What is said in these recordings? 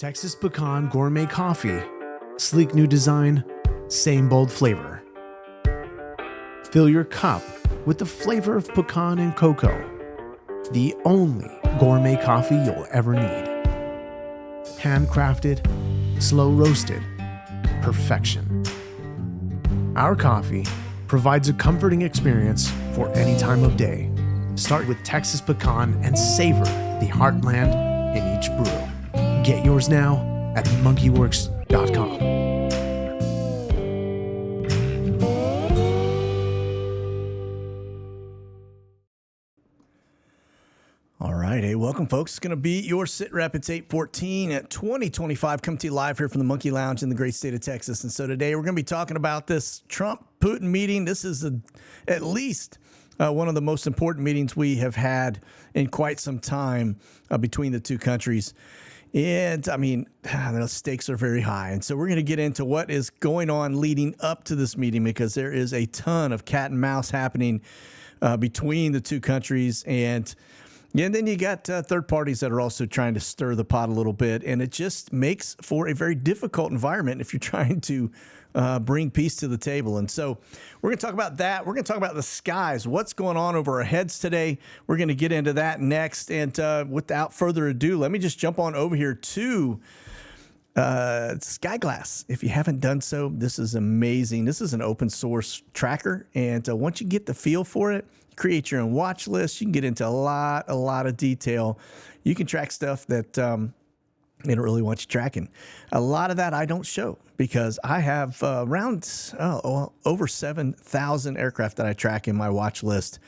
Texas Pecan Gourmet Coffee. Sleek new design, same bold flavor. Fill your cup with the flavor of pecan and cocoa. The only gourmet coffee you'll ever need. Handcrafted, slow roasted, perfection. Our coffee provides a comforting experience for any time of day. Start with Texas Pecan and savor the heartland in each brew. Get yours now at monkeywerx.com. All right, hey, welcome, folks. It's going to be your SITREP. It's 8/14 at 2025. Come to you live here from the Monkey Lounge in the great state of Texas. And so today we're going to be talking about this Trump-Putin meeting. This is at least one of the most important meetings we have had in quite some time between the two countries. And I mean, the stakes are very high. And so we're going to get into what is going on leading up to this meeting, because there is a ton of cat and mouse happening between the two countries. And then you got third parties that are also trying to stir the pot a little bit. And it just makes for a very difficult environment if you're trying to bring peace to the table. And so we're going to talk about that. We're going to talk about the skies, what's going on over our heads today. We're going to get into that next. And without further ado, let me just jump on over here to Skylass. If you haven't done so, this is amazing. This is an open source tracker. And once you get the feel for it, create your own watch list. You can get into a lot of detail. You can track stuff that they don't really want you tracking. A lot of that I don't show because I have around over 7,000 aircraft that I track in my watch list.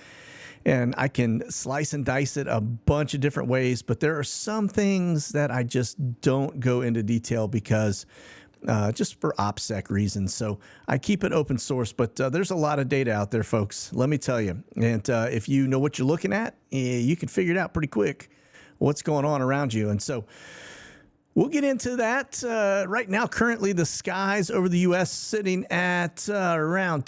And I can slice and dice it a bunch of different ways, but there are some things that I just don't go into detail because just for OPSEC reasons. So I keep it open source, but there's a lot of data out there, folks. Let me tell you. And if you know what you're looking at, you can figure it out pretty quick what's going on around you. And so we'll get into that. Right now, currently, the skies over the U.S. sitting at around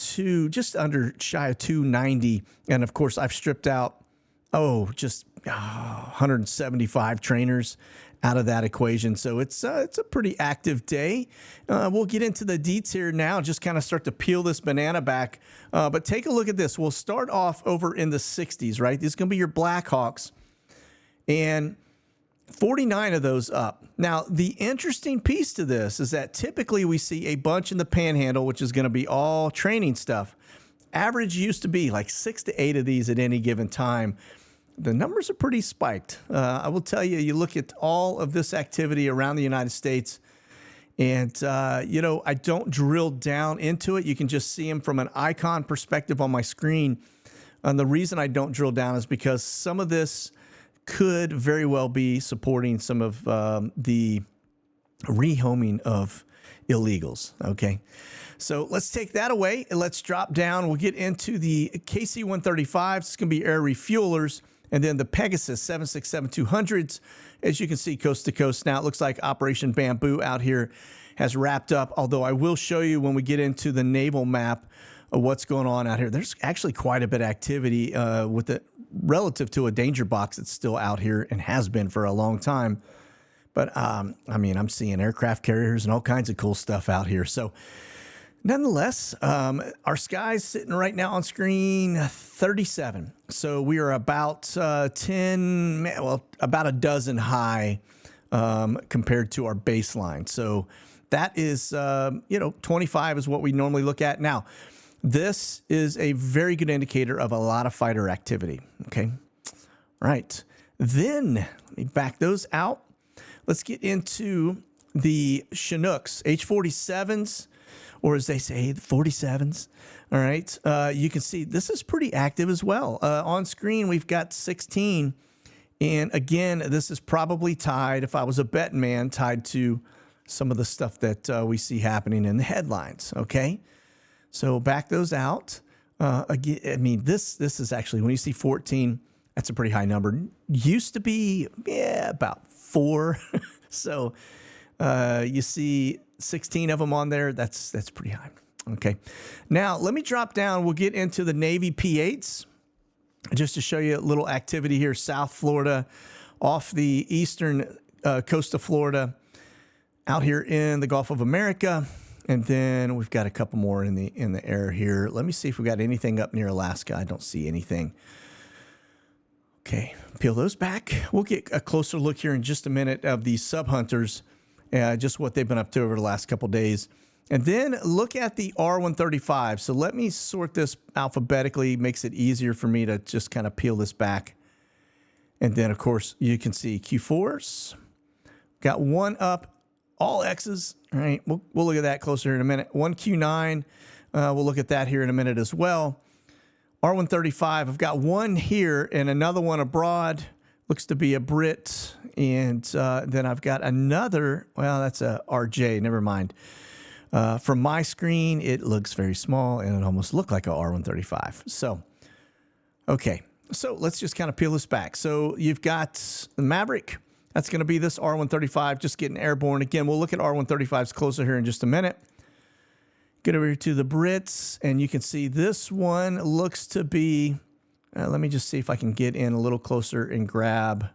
just under shy of 290. And of course, I've stripped out, 175 trainers out of that equation. So it's a pretty active day. We'll get into the deets here now, just kind of start to peel this banana back. But take a look at this. We'll start off over in the 60s, right? These are going to be your Blackhawks. And 49 of those up. Now, the interesting piece to this is that typically we see a bunch in the Panhandle, which is going to be all training stuff. Average used to be like 6 to 8 of these at any given time. The numbers are pretty spiked. I will tell you, you look at all of this activity around the United States, and, I don't drill down into it. You can just see them from an icon perspective on my screen. And the reason I don't drill down is because some of this could very well be supporting some of the rehoming of illegals, okay? So let's take that away, and let's drop down. We'll get into the KC-135s. It's going to be air refuelers. And then the Pegasus 767-200s, as you can see, coast to coast. Now it looks like Operation Bamboo out here has wrapped up, although I will show you when we get into the naval map of what's going on out here. There's actually quite a bit of activity with it relative to a danger box that's still out here and has been for a long time. But, I'm seeing aircraft carriers and all kinds of cool stuff out here. So nonetheless, our skies sitting right now on screen 37. So we are about about a dozen high compared to our baseline. So that is, 25 is what we normally look at. Now, this is a very good indicator of a lot of fighter activity. Okay. All right. Then let me back those out. Let's get into the Chinooks, H-47s. Or as they say, the 47s. All right. You can see this is pretty active as well. On screen, we've got 16. And again, this is probably tied, if I was a betting man, tied to some of the stuff that we see happening in the headlines. Okay. So back those out. Again, this is actually, when you see 14, that's a pretty high number. Used to be, about 4. So you see 16 of them on there. That's pretty high. Okay. Now, let me drop down. We'll get into the Navy P-8s just to show you a little activity here. South Florida, off the eastern coast of Florida. out here in the Gulf of America. And then we've got a couple more in the air here. Let me see if we got anything up near Alaska. I don't see anything. Okay, peel those back. We'll get a closer look here in just a minute of these sub-hunters, just what they've been up to over the last couple days. And then look at the R135. So let me sort this alphabetically. Makes it easier for me to just kind of peel this back. And then, of course, you can see Q4s. Got one up. All X's, all right? We'll look at that closer here in a minute. One Q9, we'll look at that here in a minute as well. R135, I've got one here and another one abroad. Looks to be a Brit. And then I've got another, well, that's a RJ, never mind. From my screen, it looks very small and it almost looked like a R135. So, okay. So let's just kind of peel this back. So you've got the Maverick. That's going to be this R135, just getting airborne. Again, we'll look at R135s closer here in just a minute. Get over here to the Brits, and you can see this one looks to be, let me just see if I can get in a little closer and grab.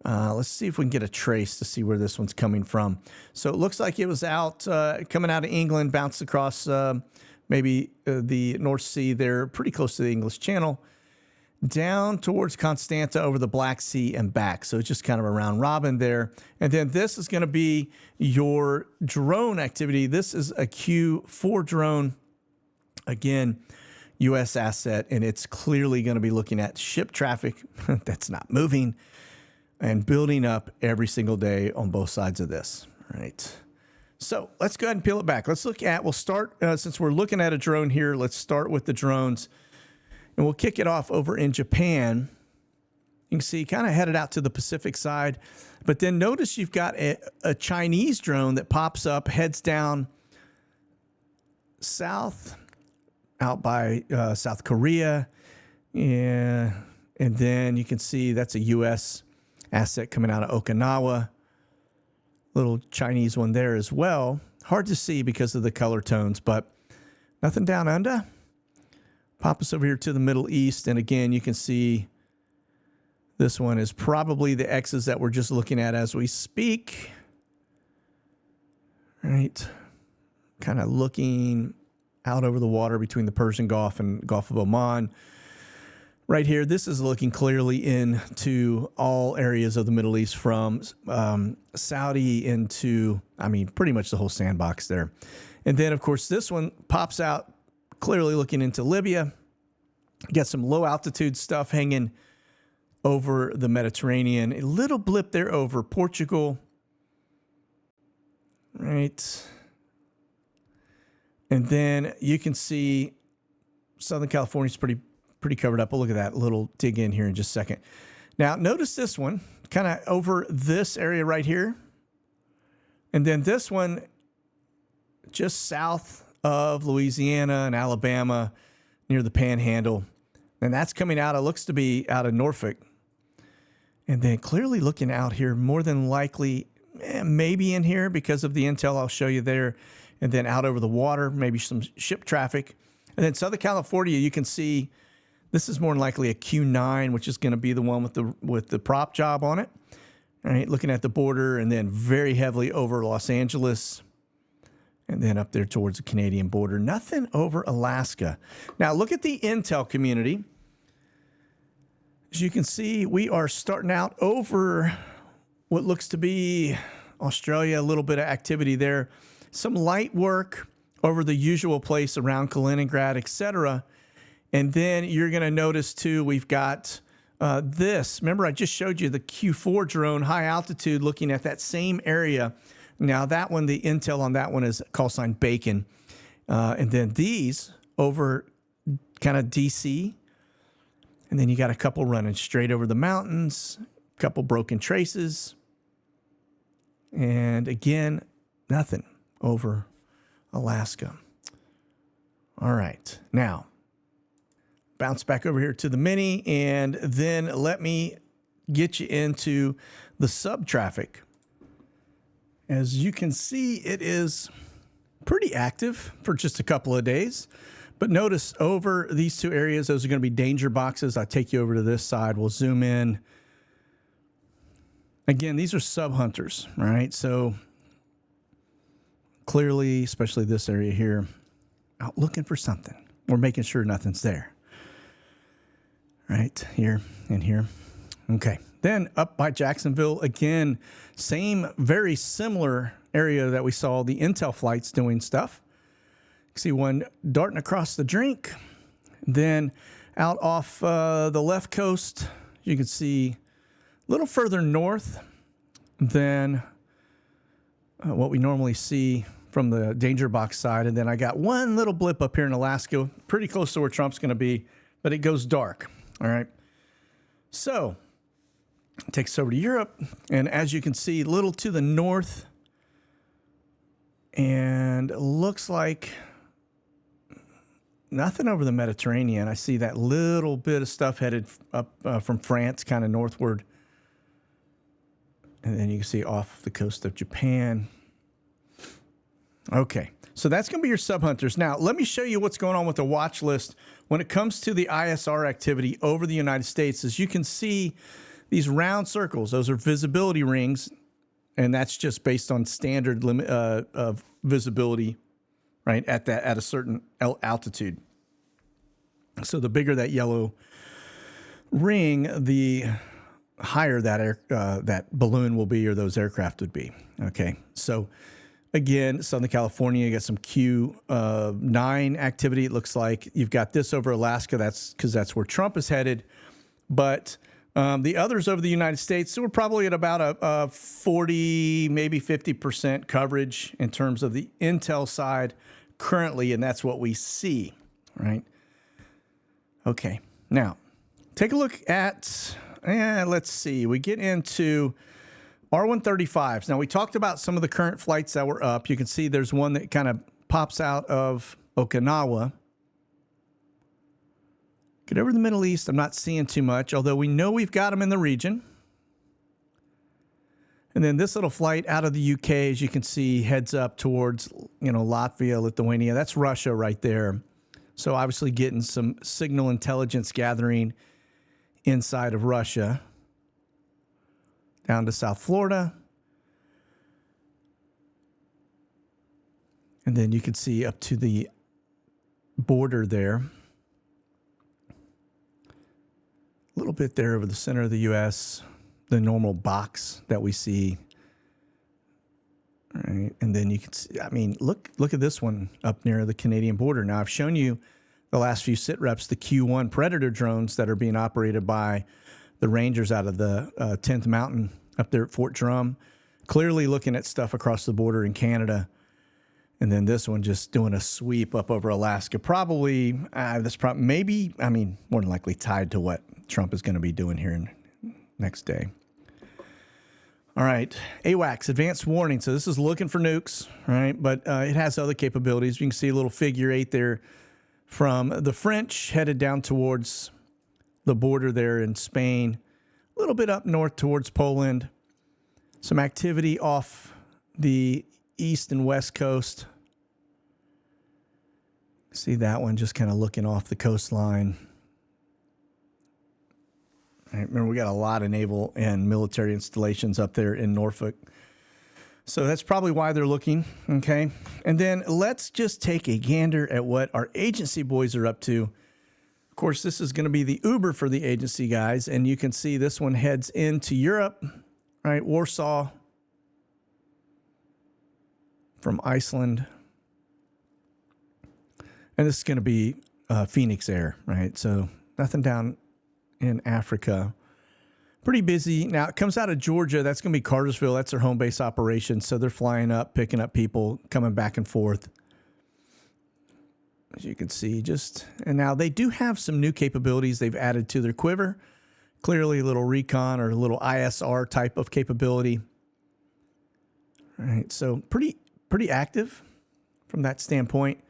Let's see if we can get a trace to see where this one's coming from. So it looks like it was out, coming out of England, bounced across maybe the North Sea there, pretty close to the English Channel, down towards Constanta over the Black Sea and back. So it's just kind of a round robin there. And then this is going to be your drone activity. This is a Q4 drone. Again, U.S. asset, and it's clearly going to be looking at ship traffic that's not moving and building up every single day on both sides of this. All right. So let's go ahead and peel it back. Let's look at, we'll start, since we're looking at a drone here, let's start with the drones. And we'll kick it off over in Japan. You can see kind of headed out to the Pacific side. But then notice you've got a Chinese drone that pops up, heads down south, out by South Korea. Yeah. And then you can see that's a U.S. asset coming out of Okinawa. Little Chinese one there as well. Hard to see because of the color tones, but nothing down under. Pop us over here to the Middle East, and again, you can see this one is probably the X's that we're just looking at as we speak. Right. Kind of looking out over the water between the Persian Gulf and Gulf of Oman. Right here, this is looking clearly into all areas of the Middle East from Saudi into, I mean, pretty much the whole sandbox there. And then, of course, this one pops out clearly looking into Libya. Got some low altitude stuff hanging over the Mediterranean. A little blip there over Portugal. Right. And then you can see Southern California is pretty covered up. We'll look at that little dig in here in just a second. Now, notice this one kind of over this area right here. And then this one just south of Louisiana and Alabama near the Panhandle. And that's coming out, it looks to be out of Norfolk. And then clearly looking out here, more than likely, maybe in here because of the intel I'll show you there. And then out over the water, maybe some ship traffic. And then Southern California, you can see this is more than likely a Q9, which is going to be the one with the prop job on it. All right, looking at the border and then very heavily over Los Angeles. And then up there towards the Canadian border. Nothing over Alaska. Now, look at the intel community. As you can see, we are starting out over what looks to be Australia, a little bit of activity there. Some light work over the usual place around Kaliningrad, etc. And then you're going to notice, too, we've got this. Remember, I just showed you the Q4 drone, high altitude, looking at that same area. Now, that one, the intel on that one is call sign Bacon. And then these over kind of DC. And then you got a couple running straight over the mountains, a couple broken traces. And again, nothing over Alaska. All right. Now, bounce back over here to the Mini, and then let me get you into the sub traffic. As you can see, it is pretty active for just a couple of days. But notice over these two areas, those are going to be danger boxes. I'll take you over to this side. We'll zoom in. Again, these are sub hunters, right? So clearly, especially this area here, out looking for something. We're making sure nothing's there. Right here and here. Okay. Then up by Jacksonville, again, same, very similar area that we saw the Intel flights doing stuff. See one darting across the drink. Then out off the left coast, you can see a little further north than what we normally see from the danger box side. And then I got one little blip up here in Alaska, pretty close to where Trump's going to be, but it goes dark. All right. So it takes us over to Europe. And as you can see, a little to the north, and it looks like nothing over the Mediterranean. I see that little bit of stuff headed up from France, kind of northward. And then you can see off the coast of Japan. Okay, so that's going to be your sub-hunters. Now, let me show you what's going on with the watch list when it comes to the ISR activity over the United States. As you can see, these round circles, those are visibility rings, and that's just based on standard limit of visibility, right, at a certain altitude. So the bigger that yellow ring, the higher that balloon will be, or those aircraft would be. Okay, so again, Southern California, you got some Q9 activity. It looks like you've got this over Alaska. That's because that's where Trump is headed. But the others over the United States, so we're probably at about a 40, maybe 50% coverage in terms of the intel side currently, and that's what we see, right? Okay, now take a look at, let's see, we get into R-135s. Now, we talked about some of the current flights that were up. You can see there's one that kind of pops out of Okinawa. Get over to the Middle East. I'm not seeing too much, although we know we've got them in the region. And then this little flight out of the UK, as you can see, heads up towards, Latvia, Lithuania. That's Russia right there. So obviously getting some signal intelligence gathering inside of Russia. Down to South Florida. And then you can see up to the border there. A little bit there over the center of the U.S., the normal box that we see. All right. And then you can see, look at this one up near the Canadian border. Now, I've shown you the last few SITREPs, the Q1 Predator drones that are being operated by the Rangers out of the 10th Mountain up there at Fort Drum, clearly looking at stuff across the border in Canada. And then this one just doing a sweep up over Alaska. Probably, more than likely tied to what Trump is going to be doing here next day. All right, AWACS, advanced warning. So this is looking for nukes, right? But it has other capabilities. You can see a little figure 8 there from the French headed down towards the border there in Spain. A little bit up north towards Poland. Some activity off the east and west coast. See that one just kind of looking off the coastline. Right, remember, we got a lot of naval and military installations up there in Norfolk. So that's probably why they're looking, okay? And then let's just take a gander at what our agency boys are up to. Of course, this is going to be the Uber for the agency guys, and you can see this one heads into Europe, right? Warsaw from Iceland. And this is going to be Phoenix Air, right? So nothing down in Africa. Pretty busy. Now, it comes out of Georgia. That's going to be Cartersville. That's their home base operation. So they're flying up, picking up people, coming back and forth. As you can see, and now they do have some new capabilities they've added to their quiver. Clearly a little recon or a little ISR type of capability. All right, so pretty active from that standpoint.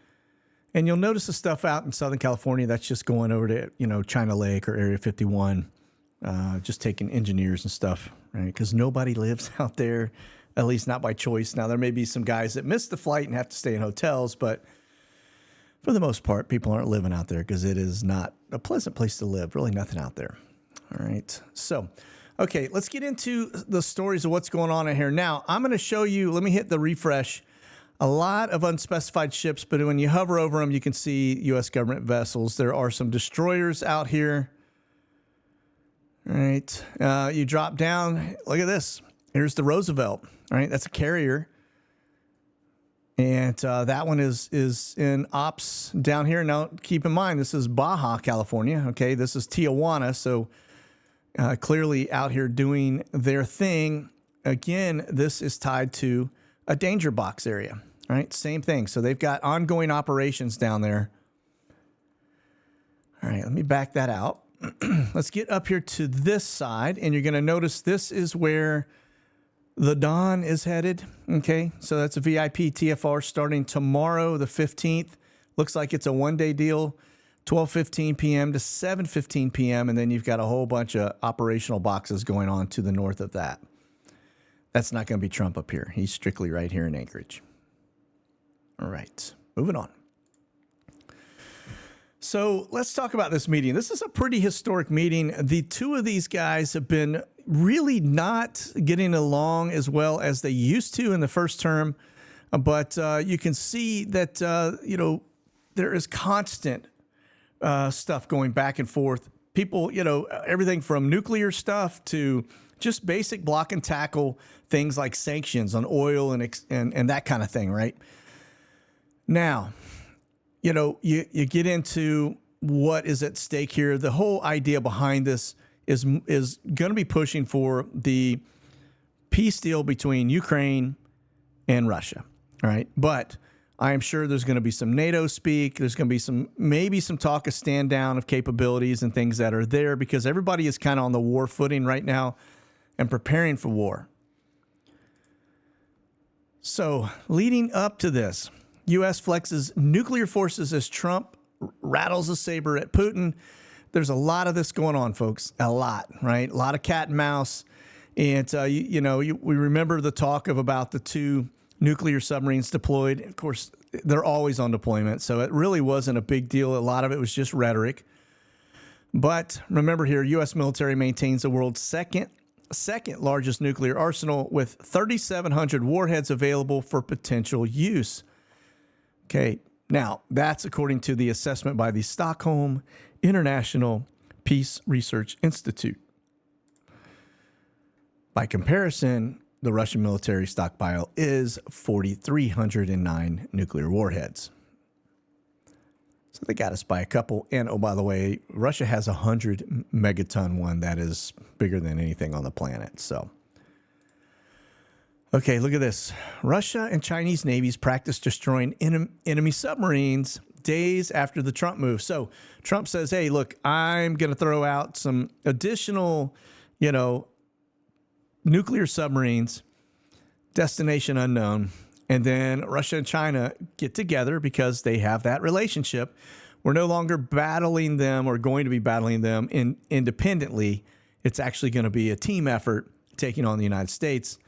And you'll notice the stuff out in Southern California that's just going over to, China Lake or Area 51, just taking engineers and stuff, right? Because nobody lives out there, at least not by choice. Now, there may be some guys that miss the flight and have to stay in hotels, but for the most part, people aren't living out there because it is not a pleasant place to live. Really nothing out there. All right. So, okay, let's get into the stories of what's going on in here. Now, I'm going to show you, let me hit the refresh. a lot of unspecified ships, but when you hover over them, you can see U.S. government vessels. There are some destroyers out here. All right. You drop down. Look at this. Here's the Roosevelt. All right. That's a carrier. And that one is in ops down here. Now, keep in mind, this is Baja, California. Okay. This is Tijuana. So clearly out here doing their thing. Again, this is tied to a danger box area. All right. Same thing. So they've got ongoing operations down there. All right. Let me back that out. Let's get up here to this side. And you're going to notice this is where the Dawn is headed. Okay, so that's a VIP TFR starting tomorrow, the 15th. Looks like it's a one-day deal, 12:15 p.m. to 7:15 p.m. And then you've got a whole bunch of operational boxes going on to the north of that. That's not going to be Trump up here. He's strictly right here in Anchorage. All right, moving on. So let's talk about this meeting. This is a pretty historic meeting. The two of these guys have been really not getting along as well as they used to in the first term. But you can see that, there is constant stuff going back and forth. People, everything from nuclear stuff to just basic block and tackle things like sanctions on oil and that kind of thing, right? Now, you get into what is at stake here. The whole idea behind this is going to be pushing for the peace deal between Ukraine and Russia. All right. But I am sure there's going to be some NATO speak. There's going to be maybe some talk of stand down of capabilities and things that are there because everybody is kind of on the war footing right now and preparing for war. So leading up to this, U.S. flexes nuclear forces as Trump rattles a saber at Putin. There's a lot of this going on, folks. A lot, right? A lot of cat and mouse. And, we remember the talk about the two nuclear submarines deployed. Of course, they're always on deployment, so it really wasn't a big deal. A lot of it was just rhetoric. But remember here, U.S. military maintains the world's second largest nuclear arsenal with 3,700 warheads available for potential use. Okay, now that's according to the assessment by the Stockholm International Peace Research Institute. By comparison, the Russian military stockpile is 4,309 nuclear warheads. So they got us by a couple. And, oh, by the way, Russia has a 100 megaton one that is bigger than anything on the planet. So, okay, look at this. Russia and Chinese navies practice destroying enemy submarines days after the Trump move. So Trump says, hey, look, I'm going to throw out some additional, nuclear submarines, destination unknown. And then Russia and China get together because they have that relationship. We're no longer battling them or going to be battling them independently. It's actually going to be a team effort taking on the United States,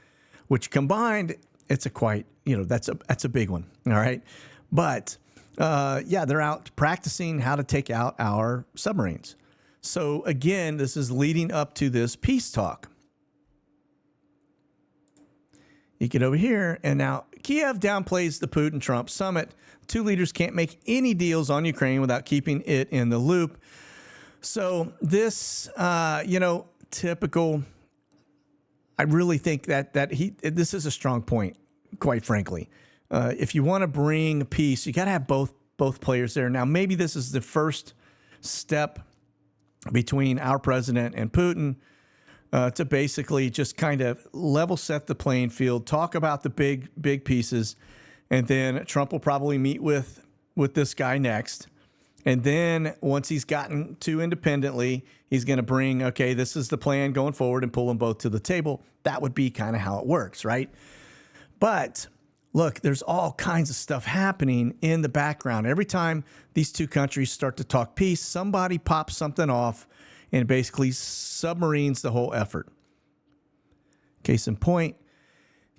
which combined, it's that's a big one. All right. But they're out practicing how to take out our submarines. So again, this is leading up to this peace talk. You get over here, and now Kiev downplays the Putin Trump summit. Two leaders can't make any deals on Ukraine without keeping it in the loop. So this, typical. I really think that this is a strong point, quite frankly. If you want to bring peace, you got to have both players there. Now, maybe this is the first step between our president and Putin. To basically just kind of level set the playing field, talk about the big pieces, and then Trump will probably meet with this guy next. And then once he's gotten to independently, he's going to bring, okay, this is the plan going forward and pull them both to the table. That would be kind of how it works, right? But look, there's all kinds of stuff happening in the background. Every time these two countries start to talk peace, somebody pops something off and basically submarines the whole effort. Case in point,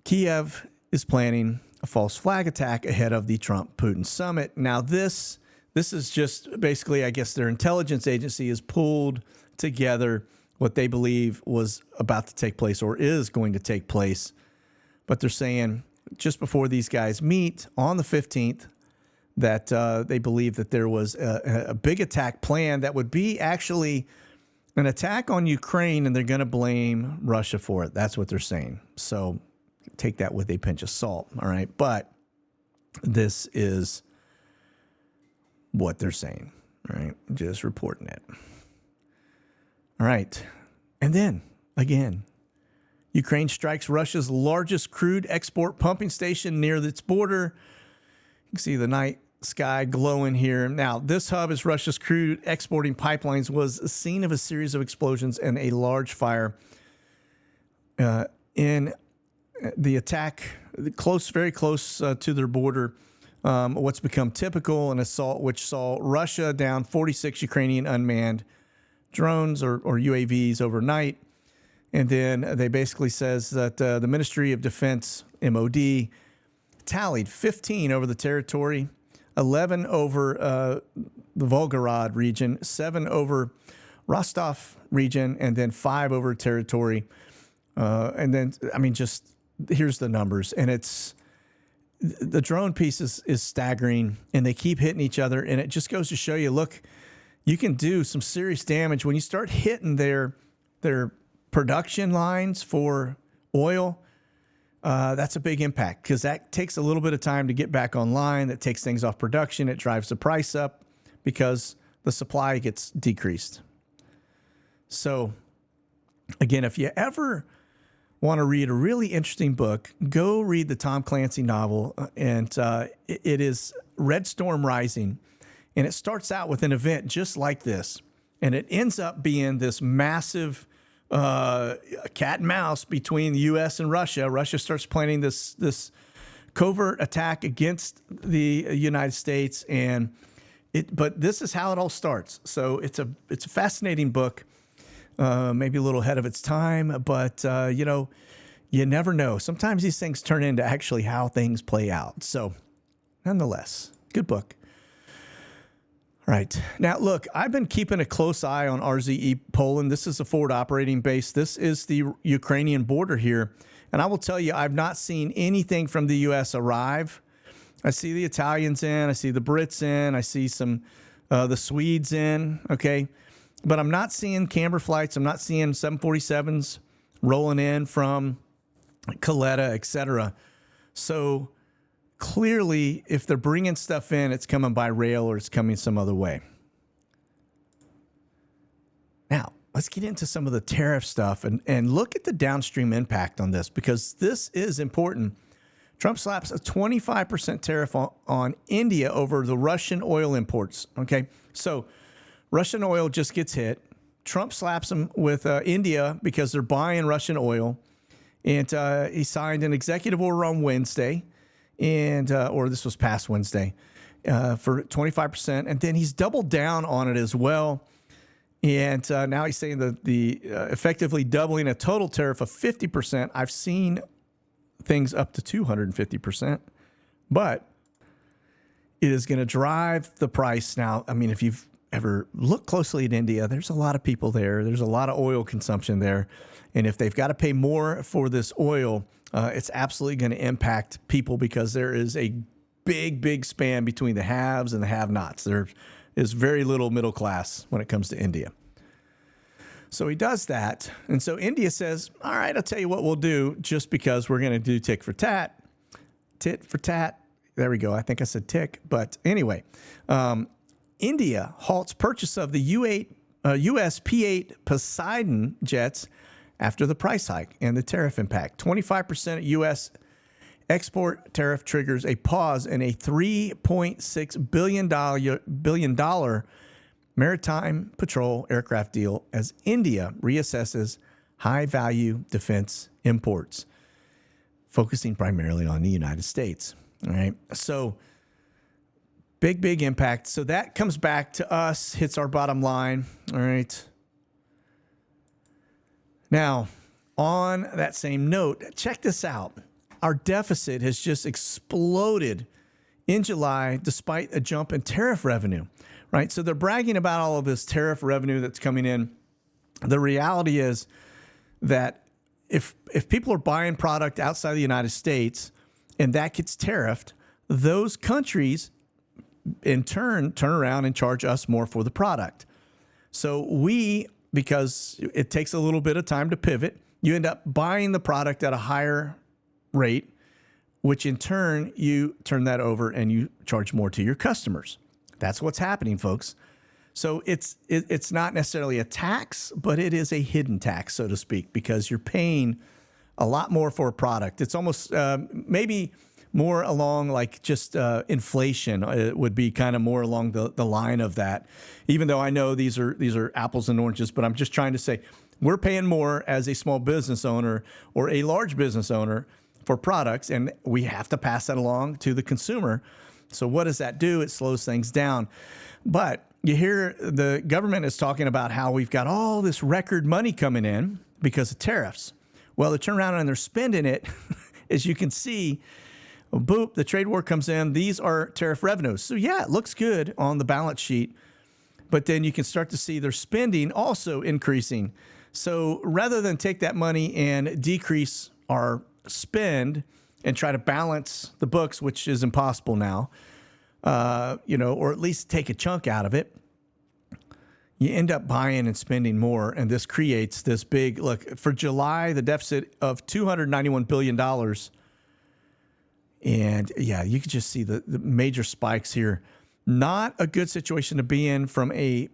Kiev is planning a false flag attack ahead of the Trump-Putin summit. Now, this is just basically, I guess, their intelligence agency has pulled together what they believe was about to take place or is going to take place. But they're saying, just before these guys meet on the 15th, that they believe that there was a big attack plan that would be actually an attack on Ukraine, and they're going to blame Russia for it. That's what they're saying. So take that with a pinch of salt, all right? But this is what they're saying, all right? Just reporting it. All right. And then, again, Ukraine strikes Russia's largest crude export pumping station near its border. You can see the night sky glowing here. Now, this hub is Russia's crude exporting pipelines, was a scene of a series of explosions and a large fire. In the attack, very close to their border, what's become typical, an assault which saw Russia down 46 Ukrainian unmanned drones or UAVs overnight. And then they basically says that the Ministry of Defense, MOD, tallied 15 over the territory, 11 over the Volgograd region, 7 over Rostov region, and then 5 over territory. And then, I mean, just here's the numbers. And it's the drone piece is staggering, and they keep hitting each other. And it just goes to show you, look, you can do some serious damage when you start hitting their production lines for oil. That's a big impact because that takes a little bit of time to get back online. That takes things off production. It drives the price up because the supply gets decreased. So, again, if you ever want to read a really interesting book, go read the Tom Clancy novel. And it is Red Storm Rising. And it starts out with an event just like this. And it ends up being this massive cat and mouse between the U.S. and Russia. Russia starts planning this covert attack against the United States, but this is how it all starts. So it's a fascinating book, maybe a little ahead of its time, but you never know. Sometimes these things turn into actually how things play out. So, nonetheless, good book. All right. Now, look, I've been keeping a close eye on RZE Poland. This is a forward operating base. This is the Ukrainian border here. And I will tell you, I've not seen anything from the U.S. arrive. I see the Italians in. I see the Brits in. I see some the Swedes in. Okay. But I'm not seeing camber flights. I'm not seeing 747s rolling in from Caleta, et cetera. So clearly, if they're bringing stuff in, it's coming by rail or it's coming some other way. Now, let's get into some of the tariff stuff and look at the downstream impact on this, because this is important. Trump slaps a 25% tariff on India over the Russian oil imports. Okay, so Russian oil just gets hit. Trump slaps them with India because they're buying Russian oil. And he signed an executive order on Wednesday. Or this was past Wednesday, for 25%. And then he's doubled down on it as well. And now he's saying that the effectively doubling a total tariff of 50%. I've seen things up to 250%, but it is going to drive the price. Now, I mean, if you've ever looked closely at India, there's a lot of people there. There's a lot of oil consumption there. And if they've got to pay more for this oil, it's absolutely going to impact people, because there is a big span between the haves and the have-nots. There is very little middle class when it comes to India. So he does that. And so India says, all right, I'll tell you what we'll do, just because we're going to do tit for tat. There we go. I think I said tick. But anyway, India halts purchase of the US P-8 Poseidon jets after the price hike and the tariff impact. 25% U.S. export tariff triggers a pause in a $3.6 billion maritime patrol aircraft deal as India reassesses high-value defense imports, focusing primarily on the United States. All right, so big impact. So that comes back to us, hits our bottom line. All right. Now, on that same note, check this out. Our deficit has just exploded in July despite a jump in tariff revenue, right? So they're bragging about all of this tariff revenue that's coming in. The reality is that if people are buying product outside the United States and that gets tariffed, those countries in turn turn around and charge us more for the product. So because it takes a little bit of time to pivot, you end up buying the product at a higher rate, which in turn, you turn that over and you charge more to your customers. That's what's happening, folks. So it's not necessarily a tax, but it is a hidden tax, so to speak, because you're paying a lot more for a product. It's almost maybe more along like just inflation. It would be kind of more along the line of that. Even though I know these are apples and oranges, but I'm just trying to say we're paying more as a small business owner or a large business owner for products, and we have to pass that along to the consumer. So what does that do? It slows things down. But you hear the government is talking about how we've got all this record money coming in because of tariffs. Well, they turn around and they're spending it. As you can see, boop, the trade war comes in. These are tariff revenues. So yeah, it looks good on the balance sheet, but then you can start to see their spending also increasing. So rather than take that money and decrease our spend and try to balance the books, which is impossible now, or at least take a chunk out of it, you end up buying and spending more. And this creates this big, look, for July, the deficit of $291 billion. And yeah, you can just see the major spikes here. Not a good situation to be in from a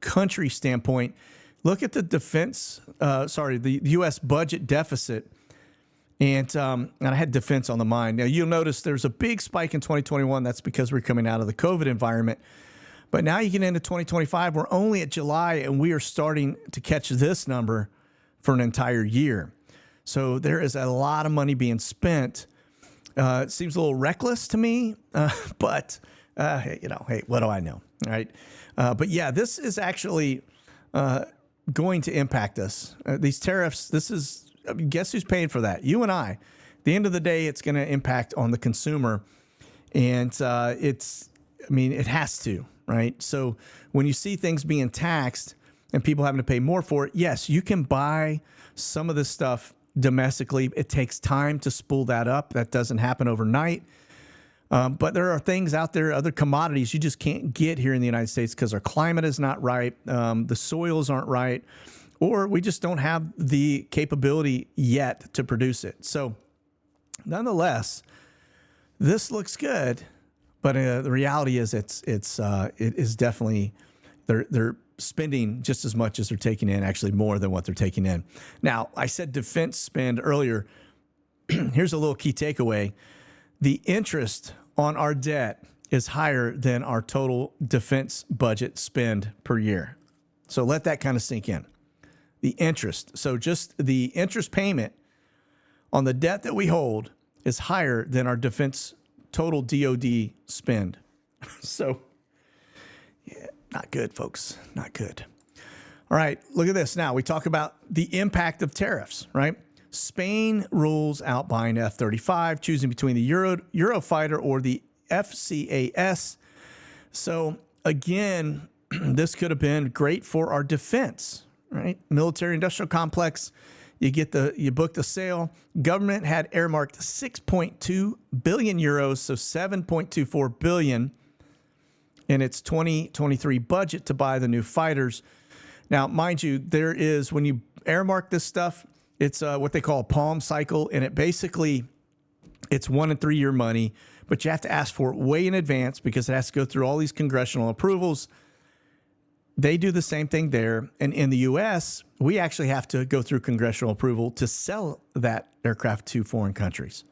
country standpoint. Look at the the U.S. budget deficit. And I had defense on the mind. Now, you'll notice there's a big spike in 2021. That's because we're coming out of the COVID environment. But now you get into 2025, we're only at July, and we are starting to catch this number for an entire year. So there is a lot of money being spent. It seems a little reckless to me, but, hey, what do I know, right? But, yeah, this is actually going to impact us. These tariffs, guess who's paying for that? You and I. At the end of the day, it's going to impact on the consumer, and it has to, right? So when you see things being taxed and people having to pay more for it, yes, you can buy some of this stuff domestically. It takes time to spool that up. That doesn't happen overnight. But there are things out there, other commodities you just can't get here in the United States because our climate is not right, the soils aren't right, or we just don't have the capability yet to produce it. So nonetheless, this looks good, but the reality is it is definitely they're spending just as much as they're taking in, actually more than what they're taking in. Now, I said defense spend earlier. Here's a little key takeaway. The interest on our debt is higher than our total defense budget spend per year. So let that kind of sink in. The interest. So just the interest payment on the debt that we hold is higher than our defense total DOD spend. So, yeah, not good, folks. Not good. All right, look at this. Now we talk about the impact of tariffs, right? Spain rules out buying F-35, choosing between the Eurofighter or the FCAS. So again, this could have been great for our defense, right? Military industrial complex. You book the sale. Government had earmarked 6.2 billion euros, so 7.24 billion in its 2023 budget to buy the new fighters. Now, mind you, there is, when you earmark this stuff, it's what they call a palm cycle, and it's 1 and 3 year money, but you have to ask for it way in advance because it has to go through all these congressional approvals. They do the same thing there. And in the U.S., we actually have to go through congressional approval to sell that aircraft to foreign countries.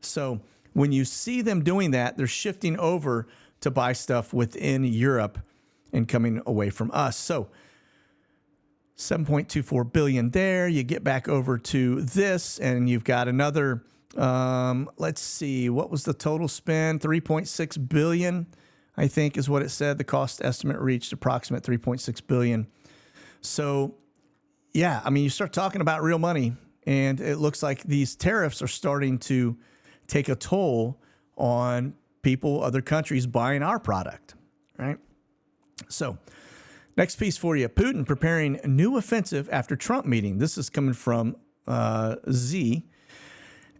So when you see them doing that, they're shifting over to buy stuff within Europe and coming away from us. So 7.24 billion there. You get back over to this, and you've got another, let's see, what was the total spend? 3.6 billion. I think is what it said. The cost estimate reached approximate 3.6 billion. So, yeah, I mean, you start talking about real money, and it looks like these tariffs are starting to take a toll on people, other countries buying our product, right? So, next piece for you. Putin preparing a new offensive after Trump meeting. This is coming from Z.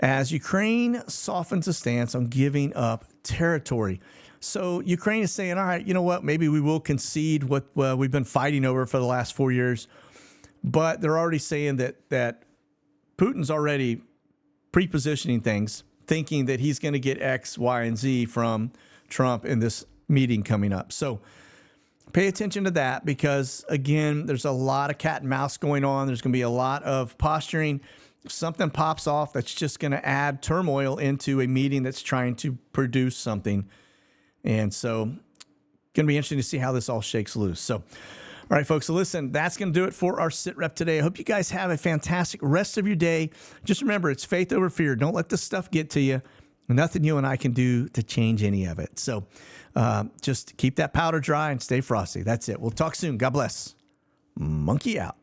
as Ukraine softens a stance on giving up territory. So Ukraine is saying, all right, you know what, maybe we will concede what we've been fighting over for the last 4 years. But they're already saying that Putin's already pre-positioning things, thinking that he's going to get X, Y, and Z from Trump in this meeting coming up. So pay attention to that because, again, there's a lot of cat and mouse going on. There's going to be a lot of posturing. If something pops off that's just going to add turmoil into a meeting that's trying to produce something. And so going to be interesting to see how this all shakes loose. So, all right, folks, so listen, that's going to do it for our SITREP today. I hope you guys have a fantastic rest of your day. Just remember, it's faith over fear. Don't let this stuff get to you. Nothing you and I can do to change any of it. So just keep that powder dry and stay frosty. That's it. We'll talk soon. God bless. Monkey out.